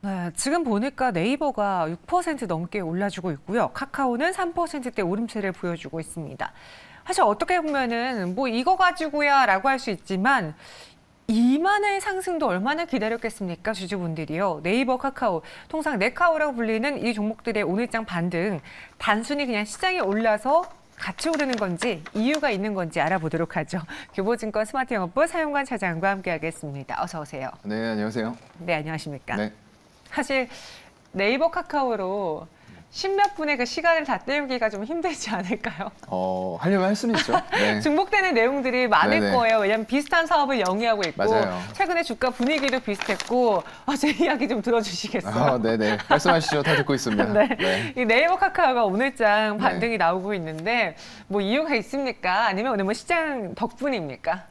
네, 지금 보니까 네이버가 6% 넘게 올라주고 있고요. 카카오는 3%대 오름세를 보여주고 있습니다. 사실 어떻게 보면은 뭐 이거 가지고야 라고 할 수 있지만 이만의 상승도 얼마나 기다렸겠습니까? 주주분들이요. 네이버, 카카오, 통상 네카오라고 불리는 이 종목들의 오늘장 반등 단순히 그냥 시장이 올라서 같이 오르는 건지 이유가 있는 건지 알아보도록 하죠. 교보증권 스마트영업부 사용관 차장과 함께하겠습니다. 어서 오세요. 네, 안녕하세요. 네, 안녕하십니까? 네. 사실 네이버 카카오로 십몇 분의 그 시간을 다 때우기가 좀 힘들지 않을까요? 하려면 할 수는 있죠. 네. 중복되는 내용들이 많을 네네. 거예요. 왜냐하면 비슷한 사업을 영위하고 있고 맞아요. 최근에 주가 분위기도 비슷했고 제 이야기 좀 들어주시겠어요? 네네. 말씀하시죠. 다 듣고 있습니다. 네. 네. 이 네이버 카카오가 오늘장 반등이 나오고 있는데 뭐 이유가 있습니까? 아니면 오늘 뭐 시장 덕분입니까?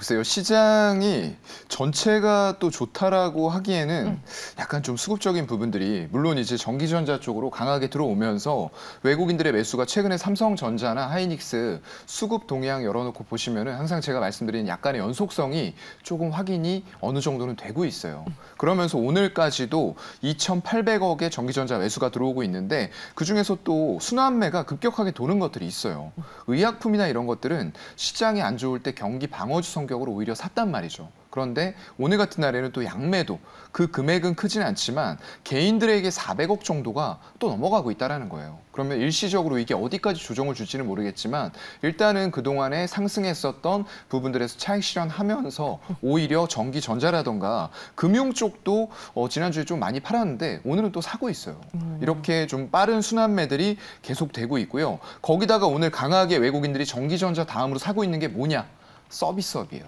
글쎄요. 시장이 전체가 또 좋다라고 하기에는 약간 좀 수급적인 부분들이 물론 이제 전기전자 쪽으로 강하게 들어오면서 외국인들의 매수가 최근에 삼성전자나 하이닉스 수급 동향 열어놓고 보시면은 항상 제가 말씀드린 약간의 연속성이 조금 확인이 어느 정도는 되고 있어요. 그러면서 오늘까지도 2,800억의 전기전자 매수가 들어오고 있는데 그중에서 또 순환매가 급격하게 도는 것들이 있어요. 의약품이나 이런 것들은 시장이 안 좋을 때 경기 방어주 성격으로 오히려 샀단 말이죠. 그런데 오늘 같은 날에는 또 양매도 그 금액은 크진 않지만 개인들에게 400억 정도가 또 넘어가고 있다는 거예요. 그러면 일시적으로 이게 어디까지 조정을 줄지는 모르겠지만 일단은 그동안에 상승했었던 부분들에서 차익 실현하면서 오히려 전기, 전자라던가 금융 쪽도 지난주에 좀 많이 팔았는데 오늘은 또 사고 있어요. 이렇게 좀 빠른 순환매들이 계속되고 있고요. 거기다가 오늘 강하게 외국인들이 전기, 전자 다음으로 사고 있는 게 뭐냐? 서비스업이에요.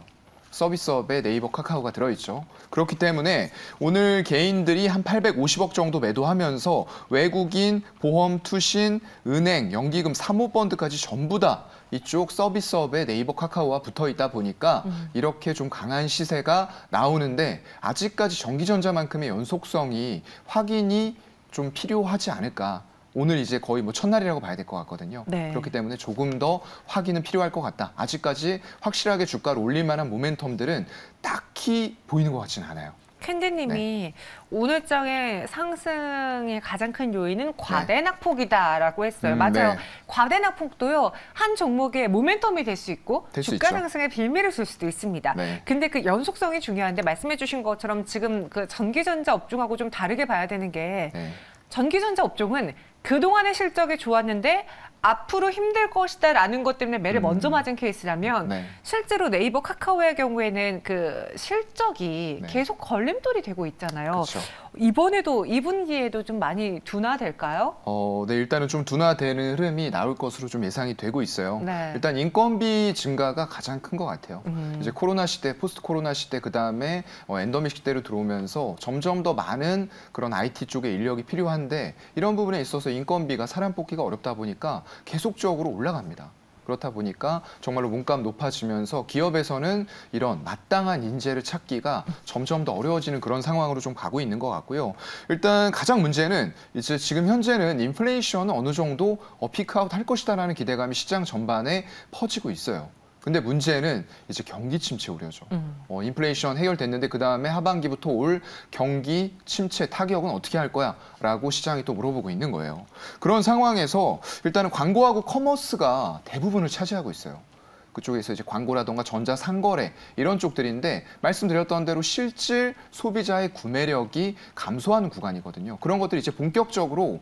서비스업에 네이버, 카카오가 들어있죠. 그렇기 때문에 오늘 개인들이 한 850억 정도 매도하면서 외국인, 보험, 투신, 은행, 연기금, 사모펀드까지 전부 다 이쪽 서비스업에 네이버, 카카오와 붙어 있다 보니까 이렇게 좀 강한 시세가 나오는데 아직까지 전기전자만큼의 연속성이 확인이 좀 필요하지 않을까. 오늘 이제 거의 뭐 첫날이라고 봐야 될 것 같거든요. 네. 그렇기 때문에 조금 더 확인은 필요할 것 같다. 아직까지 확실하게 주가를 올릴 만한 모멘텀들은 딱히 보이는 것 같지는 않아요. 캔디님이 오늘장의 상승의 가장 큰 요인은 과대낙폭이다라고 했어요. 맞아요. 네. 과대낙폭도요. 한 종목의 모멘텀이 될 수 있고 될 수 주가 있죠. 상승의 빌미를 줄 수도 있습니다. 네. 근데 그 연속성이 중요한데 말씀해 주신 것처럼 지금 그 전기전자 업종하고 좀 다르게 봐야 되는 게 네. 전기전자 업종은 그동안의 실적이 좋았는데 앞으로 힘들 것이다라는 것 때문에 매를 먼저 맞은 케이스라면 네. 실제로 네이버, 카카오의 경우에는 그 실적이 네. 계속 걸림돌이 되고 있잖아요. 그렇죠. 이번에도 2분기에도 좀 많이 둔화될까요? 네, 일단은 좀 둔화되는 흐름이 나올 것으로 좀 예상이 되고 있어요. 네. 일단 인건비 증가가 가장 큰 것 같아요. 이제 코로나 시대, 포스트 코로나 시대, 그 다음에 엔더믹 시대로 들어오면서 점점 더 많은 그런 IT 쪽의 인력이 필요한데 이런 부분에 있어서 인건비가 사람 뽑기가 어렵다 보니까 계속적으로 올라갑니다. 그렇다 보니까 정말로 몸값 높아지면서 기업에서는 이런 마땅한 인재를 찾기가 점점 더 어려워지는 그런 상황으로 좀 가고 있는 것 같고요. 일단 가장 문제는 이제 지금 현재는 인플레이션은 어느 정도 피크아웃 할 것이다라는 기대감이 시장 전반에 퍼지고 있어요. 근데 문제는 이제 경기 침체 우려죠. 인플레이션 해결됐는데 그 다음에 하반기부터 올 경기 침체 타격은 어떻게 할 거야? 라고 시장이 또 물어보고 있는 거예요. 그런 상황에서 일단은 광고하고 커머스가 대부분을 차지하고 있어요. 그쪽에서 이제 광고라던가 전자상거래 이런 쪽들인데 말씀드렸던 대로 실질 소비자의 구매력이 감소하는 구간이거든요. 그런 것들이 이제 본격적으로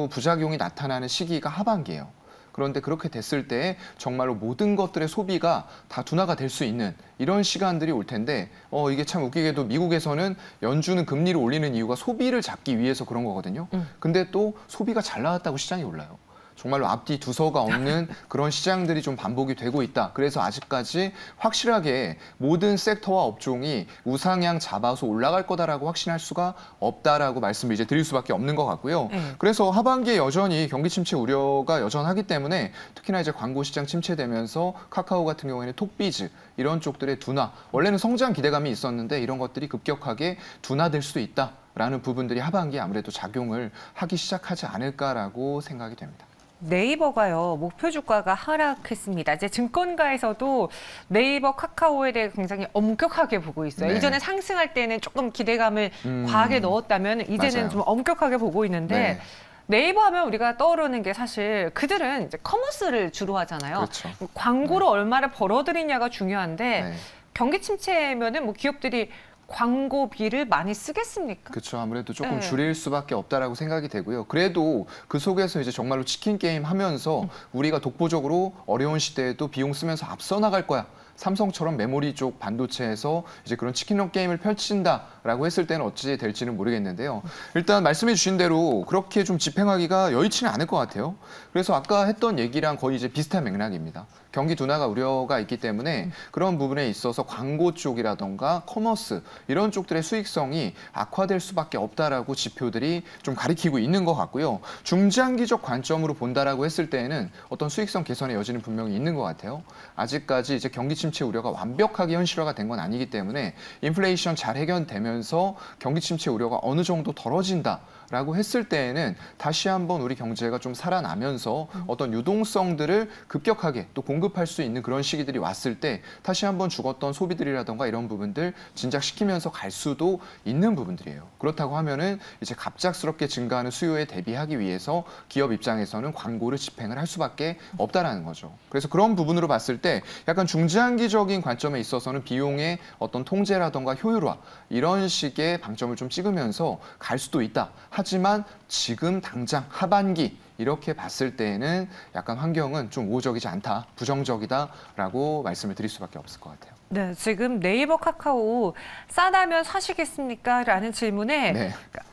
부작용이 나타나는 시기가 하반기예요. 그런데 그렇게 됐을 때 정말로 모든 것들의 소비가 다 둔화가 될 수 있는 이런 시간들이 올 텐데 이게 참 웃기게도 미국에서는 연준은 금리를 올리는 이유가 소비를 잡기 위해서 그런 거거든요. 근데 또 소비가 잘 나왔다고 시장이 올라요. 정말로 앞뒤 두서가 없는 그런 시장들이 좀 반복이 되고 있다. 그래서 아직까지 확실하게 모든 섹터와 업종이 우상향 잡아서 올라갈 거다라고 확신할 수가 없다라고 말씀을 이제 드릴 수밖에 없는 것 같고요. 그래서 하반기에 여전히 경기 침체 우려가 여전하기 때문에 특히나 이제 광고 시장 침체되면서 카카오 같은 경우에는 톡비즈 이런 쪽들의 둔화, 원래는 성장 기대감이 있었는데 이런 것들이 급격하게 둔화될 수도 있다라는 부분들이 하반기에 아무래도 작용을 하기 시작하지 않을까라고 생각이 됩니다. 네이버가요, 목표 주가가 하락했습니다. 이제 증권가에서도 네이버, 카카오에 대해 굉장히 엄격하게 보고 있어요. 네. 이전에 상승할 때는 조금 기대감을 과하게 넣었다면 이제는 맞아요. 좀 엄격하게 보고 있는데 네. 네이버 하면 우리가 떠오르는 게 사실 그들은 이제 커머스를 주로 하잖아요. 그렇죠. 광고로 얼마를 벌어들이냐가 중요한데 네. 경기 침체면은 뭐 기업들이 광고비를 많이 쓰겠습니까? 그렇죠. 아무래도 조금 네. 줄일 수밖에 없다라고 생각이 되고요. 그래도 그 속에서 이제 정말로 치킨 게임 하면서 우리가 독보적으로 어려운 시대에도 비용 쓰면서 앞서 나갈 거야. 삼성처럼 메모리 쪽 반도체에서 이제 그런 치킨런 게임을 펼친다라고 했을 때는 어찌 될지는 모르겠는데요. 일단 말씀해 주신 대로 그렇게 좀 집행하기가 여의치는 않을 것 같아요. 그래서 아까 했던 얘기랑 거의 이제 비슷한 맥락입니다. 경기 둔화가 우려가 있기 때문에 그런 부분에 있어서 광고 쪽이라던가 커머스 이런 쪽들의 수익성이 악화될 수밖에 없다라고 지표들이 좀 가리키고 있는 것 같고요. 중장기적 관점으로 본다라고 했을 때에는 어떤 수익성 개선의 여지는 분명히 있는 것 같아요. 아직까지 이제 경기 침체 우려가 완벽하게 현실화가 된 건 아니기 때문에 인플레이션 잘 해결되면서 경기 침체 우려가 어느 정도 덜어진다라고 했을 때에는 다시 한번 우리 경제가 좀 살아나면서 어떤 유동성들을 급격하게 또 공급할 수 있는 그런 시기들이 왔을 때 다시 한번 죽었던 소비들이라던가 이런 부분들 진작시키면서 갈 수도 있는 부분들이에요. 그렇다고 하면은 이제 갑작스럽게 증가하는 수요에 대비하기 위해서 기업 입장에서는 광고를 집행을 할 수밖에 없다라는 거죠. 그래서 그런 부분으로 봤을 때 약간 중장기적인 관점에 있어서는 비용의 어떤 통제라던가 효율화 이런 식의 방점을 좀 찍으면서 갈 수도 있다. 하지만 지금 당장 하반기 이렇게 봤을 때에는 약간 환경은 좀 우호적이지 않다, 부정적이다라고 말씀을 드릴 수밖에 없을 것 같아요. 네, 지금 네이버, 카카오 싸다면 사시겠습니까? 라는 질문에 네.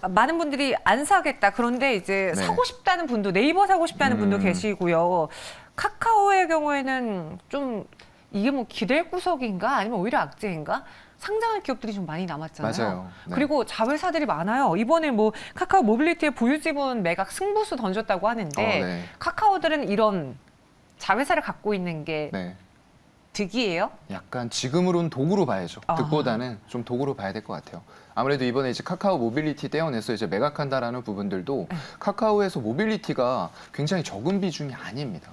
많은 분들이 안 사겠다. 그런데 이제 네. 사고 싶다는 분도, 네이버 사고 싶다는 분도 계시고요. 카카오의 경우에는 좀 이게 뭐 기댈 구석인가 아니면 오히려 악재인가? 상장할 기업들이 좀 많이 남았잖아요. 맞아요. 네. 그리고 자회사들이 많아요. 이번에 뭐 카카오 모빌리티의 보유지분 매각 승부수 던졌다고 하는데 네. 카카오들은 이런 자회사를 갖고 있는 게 네. 득이에요? 약간 지금으로는 도구로 봐야죠. 아. 득보다는 좀 도구로 봐야 될 것 같아요. 아무래도 이번에 이제 카카오 모빌리티 떼어내서 이제 매각한다라는 부분들도 카카오에서 모빌리티가 굉장히 적은 비중이 아닙니다.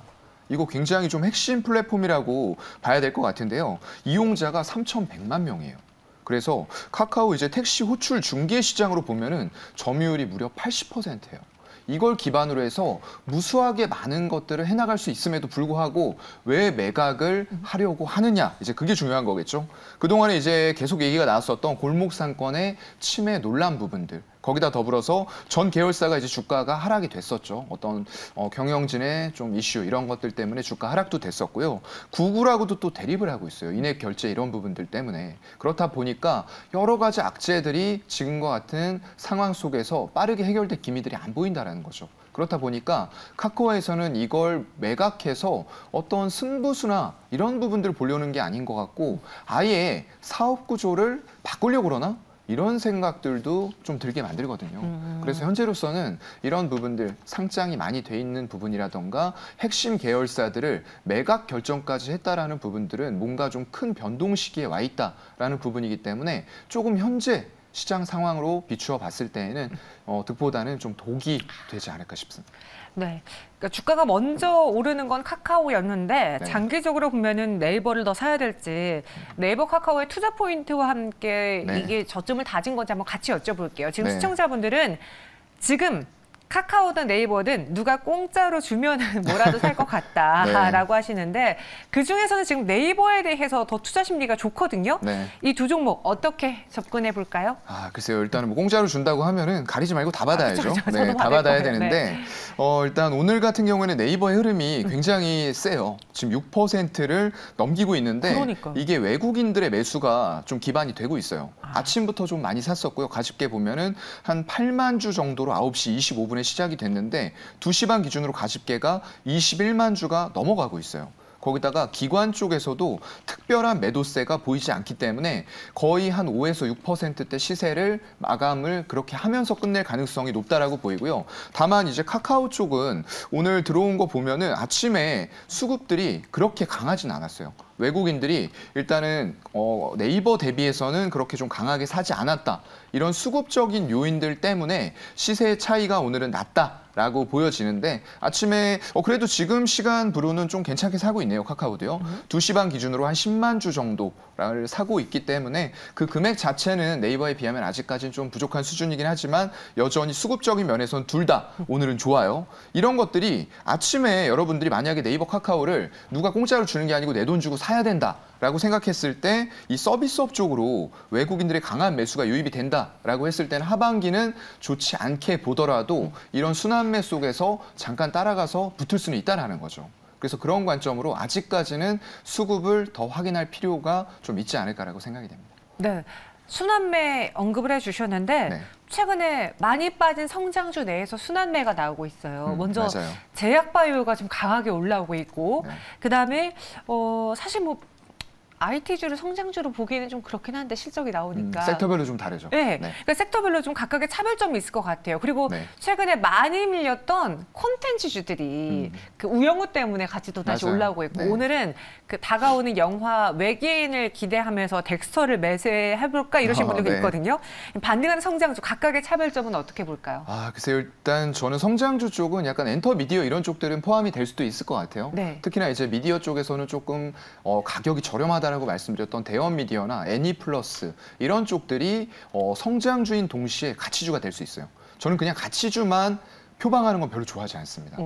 이거 굉장히 좀 핵심 플랫폼이라고 봐야 될 것 같은데요. 이용자가 3,100만 명이에요. 그래서 카카오 이제 택시 호출 중개 시장으로 보면은 점유율이 무려 80%예요. 이걸 기반으로 해서 무수하게 많은 것들을 해나갈 수 있음에도 불구하고 왜 매각을 하려고 하느냐, 이제 그게 중요한 거겠죠. 그동안에 이제 계속 얘기가 나왔었던 골목 상권의 침해 논란 부분들, 거기다 더불어서 전 계열사가 이제 주가가 하락이 됐었죠. 어떤 경영진의 좀 이슈 이런 것들 때문에 주가 하락도 됐었고요. 구글하고도 또 대립을 하고 있어요. 인앱 결제 이런 부분들 때문에. 그렇다 보니까 여러 가지 악재들이 지금과 같은 상황 속에서 빠르게 해결될 기미들이 안 보인다라는 거죠. 그렇다 보니까 카카오에서는 이걸 매각해서 어떤 승부수나 이런 부분들을 보려는 게 아닌 것 같고 아예 사업 구조를 바꾸려고 그러나? 이런 생각들도 좀 들게 만들거든요. 그래서 현재로서는 이런 부분들, 상장이 많이 돼 있는 부분이라던가 핵심 계열사들을 매각 결정까지 했다라는 부분들은 뭔가 좀 큰 변동 시기에 와 있다라는 부분이기 때문에 조금 현재 시장 상황으로 비추어 봤을 때에는 득보다는 좀 독이 되지 않을까 싶습니다. 네, 그러니까 주가가 먼저 오르는 건 카카오였는데 네. 장기적으로 보면은 네이버를 더 사야 될지 네이버, 카카오의 투자 포인트와 함께 네. 이게 저점을 다진 건지 한번 같이 여쭤볼게요. 지금 네. 시청자분들은 지금 카카오든 네이버든 누가 공짜로 주면은 뭐라도 살 것 같다라고 하시는데 그중에서는 지금 네이버에 대해서 더 투자 심리가 좋거든요. 네. 이 두 종목 어떻게 접근해 볼까요? 아, 글쎄요. 일단은 뭐 공짜로 준다고 하면은 가리지 말고 다 받아야죠. 그쵸. 네, 저도 다 받을 받아야 거예요. 되는데 일단 오늘 같은 경우에는 네이버의 흐름이 굉장히 세요. 지금 6%를 넘기고 있는데 그러니까. 이게 외국인들의 매수가 좀 기반이 되고 있어요. 아침부터 좀 많이 샀었고요. 가집게 보면은 한 8만 주 정도로 9시 25분에 시작이 됐는데 2시 반 기준으로 가집게가 21만 주가 넘어가고 있어요. 거기다가 기관 쪽에서도 특별한 매도세가 보이지 않기 때문에 거의 한 5에서 6%대 시세를 마감을 그렇게 하면서 끝낼 가능성이 높다라고 보이고요. 다만 이제 카카오 쪽은 오늘 들어온 거 보면은 아침에 수급들이 그렇게 강하진 않았어요. 외국인들이 일단은 네이버 대비해서는 그렇게 좀 강하게 사지 않았다. 이런 수급적인 요인들 때문에 시세의 차이가 오늘은 낮다라고 보여지는데 아침에 그래도 지금 시간부로는 좀 괜찮게 사고 있네요. 카카오도요. 2시 반 기준으로 한 10만 주 정도를 사고 있기 때문에 그 금액 자체는 네이버에 비하면 아직까지는 좀 부족한 수준이긴 하지만 여전히 수급적인 면에서는 둘 다 오늘은 좋아요. 이런 것들이 아침에 여러분들이 만약에 네이버 카카오를 누가 공짜로 주는 게 아니고 내 돈 주고 사야 된다라고 생각했을 때 이 서비스업 쪽으로 외국인들의 강한 매수가 유입이 된다라고 했을 때는 하반기는 좋지 않게 보더라도 이런 순환매 속에서 잠깐 따라가서 붙을 수는 있다는 거죠. 그래서 그런 관점으로 아직까지는 수급을 더 확인할 필요가 좀 있지 않을까라고 생각이 됩니다. 네. 순환매 언급을 해주셨는데 네. 최근에 많이 빠진 성장주 내에서 순환매가 나오고 있어요. 먼저 맞아요. 제약바이오가 좀 강하게 올라오고 있고 네. 그다음에 사실 뭐 IT주를 성장주로 보기에는 좀 그렇긴 한데 실적이 나오니까. 섹터별로 좀 다르죠. 네. 그러니까 섹터별로 좀 각각의 차별점이 있을 것 같아요. 그리고 네. 최근에 많이 밀렸던 콘텐츠주들이 그 우영우 때문에 같이 또 다시 맞아요. 올라오고 있고 네. 오늘은 그 다가오는 영화 외계인을 기대하면서 덱스터를 매수해볼까 이러신 분들도 네. 있거든요. 반등하는 성장주 각각의 차별점은 어떻게 볼까요? 글쎄요. 일단 저는 성장주 쪽은 약간 엔터 미디어 이런 쪽들은 포함이 될 수도 있을 것 같아요. 네. 특히나 이제 미디어 쪽에서는 조금 가격이 저렴하다라고 말씀드렸던 대원 미디어나 애니플러스 이런 쪽들이 성장주인 동시에 가치주가 될 수 있어요. 저는 그냥 가치주만 표방하는 건 별로 좋아하지 않습니다.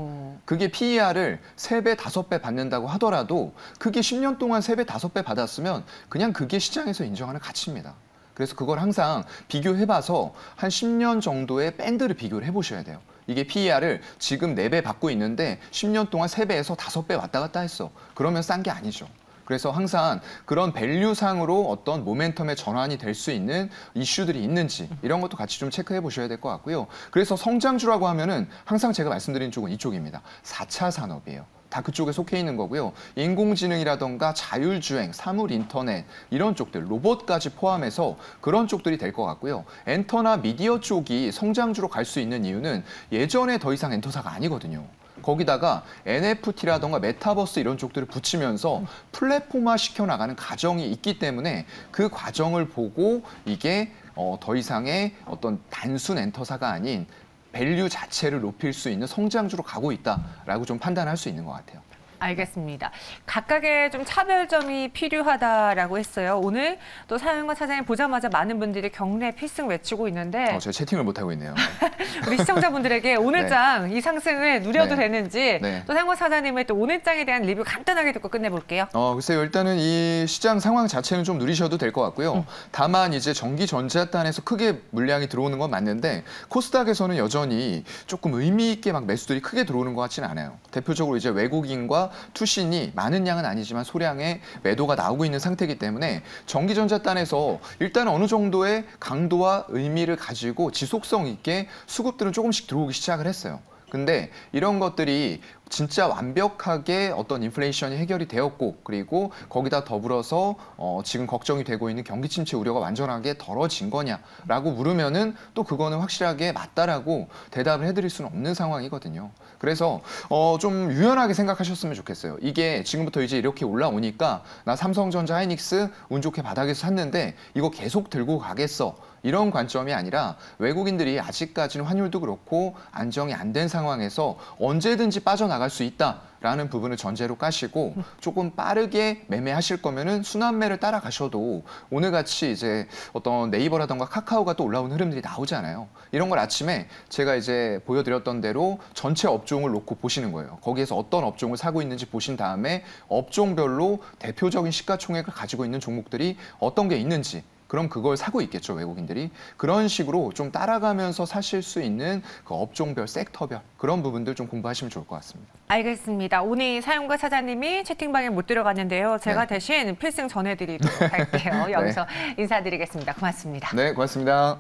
그게 PER을 3배, 5배 받는다고 하더라도 그게 10년 동안 3배, 5배 받았으면 그냥 그게 시장에서 인정하는 가치입니다. 그래서 그걸 항상 비교해봐서 한 10년 정도의 밴드를 비교를 해보셔야 돼요. 이게 PER을 지금 4배 받고 있는데 10년 동안 3배에서 5배 왔다 갔다 했어. 그러면 싼 게 아니죠. 그래서 항상 그런 밸류상으로 어떤 모멘텀의 전환이 될 수 있는 이슈들이 있는지 이런 것도 같이 좀 체크해 보셔야 될 것 같고요. 그래서 성장주라고 하면은 항상 제가 말씀드리는 쪽은 이쪽입니다. 4차 산업이에요. 다 그쪽에 속해 있는 거고요. 인공지능이라던가 자율주행, 사물인터넷 이런 쪽들, 로봇까지 포함해서 그런 쪽들이 될 것 같고요. 엔터나 미디어 쪽이 성장주로 갈 수 있는 이유는 예전에 더 이상 엔터사가 아니거든요. 거기다가 NFT라던가 메타버스 이런 쪽들을 붙이면서 플랫폼화 시켜나가는 과정이 있기 때문에 그 과정을 보고 이게 더 이상의 어떤 단순 엔터사가 아닌 밸류 자체를 높일 수 있는 성장주로 가고 있다라고 좀 판단할 수 있는 것 같아요. 알겠습니다. 각각의 좀 차별점이 필요하다라고 했어요. 오늘 또 사연과 사장님 보자마자 많은 분들이 경례 필승 외치고 있는데 제가 채팅을 못하고 있네요. 우리 시청자분들에게 오늘장 이 상승을 누려도 되는지 또 사연과 사장님의 또 오늘장에 대한 리뷰 간단하게 듣고 끝내볼게요. 글쎄요. 일단은 이 시장 상황 자체는 좀 누리셔도 될 것 같고요. 다만 이제 전기전자단에서 크게 물량이 들어오는 건 맞는데 코스닥에서는 여전히 조금 의미 있게 막 매수들이 크게 들어오는 것 같지는 않아요. 대표적으로 이제 외국인과 투신이 많은 양은 아니지만 소량의 매도가 나오고 있는 상태이기 때문에 전기전자단에서 일단 어느 정도의 강도와 의미를 가지고 지속성 있게 수급들은 조금씩 들어오기 시작을 했어요. 근데 이런 것들이 진짜 완벽하게 어떤 인플레이션이 해결이 되었고 그리고 거기다 더불어서 지금 걱정이 되고 있는 경기 침체 우려가 완전하게 덜어진 거냐라고 물으면은 또 그거는 확실하게 맞다라고 대답을 해드릴 수는 없는 상황이거든요. 그래서 좀 유연하게 생각하셨으면 좋겠어요. 이게 지금부터 이제 이렇게 올라오니까 나 삼성전자, 하이닉스 운 좋게 바닥에서 샀는데 이거 계속 들고 가겠어. 이런 관점이 아니라 외국인들이 아직까지는 환율도 그렇고 안정이 안 된 상황에서 언제든지 빠져나갈 수 있다라는 부분을 전제로 까시고 조금 빠르게 매매하실 거면은 순환매를 따라가셔도 오늘같이 이제 어떤 네이버라던가 카카오가 또 올라오는 흐름들이 나오잖아요. 이런 걸 아침에 제가 이제 보여드렸던 대로 전체 업종을 놓고 보시는 거예요. 거기에서 어떤 업종을 사고 있는지 보신 다음에 업종별로 대표적인 시가총액을 가지고 있는 종목들이 어떤 게 있는지 그럼 그걸 사고 있겠죠, 외국인들이. 그런 식으로 좀 따라가면서 사실 수 있는 그 업종별, 섹터별 그런 부분들 좀 공부하시면 좋을 것 같습니다. 알겠습니다. 오늘 사용과 사장님이 채팅방에 못 들어갔는데요. 제가 대신 필승 전해드리도록 할게요. 여기서 인사드리겠습니다. 고맙습니다. 네, 고맙습니다.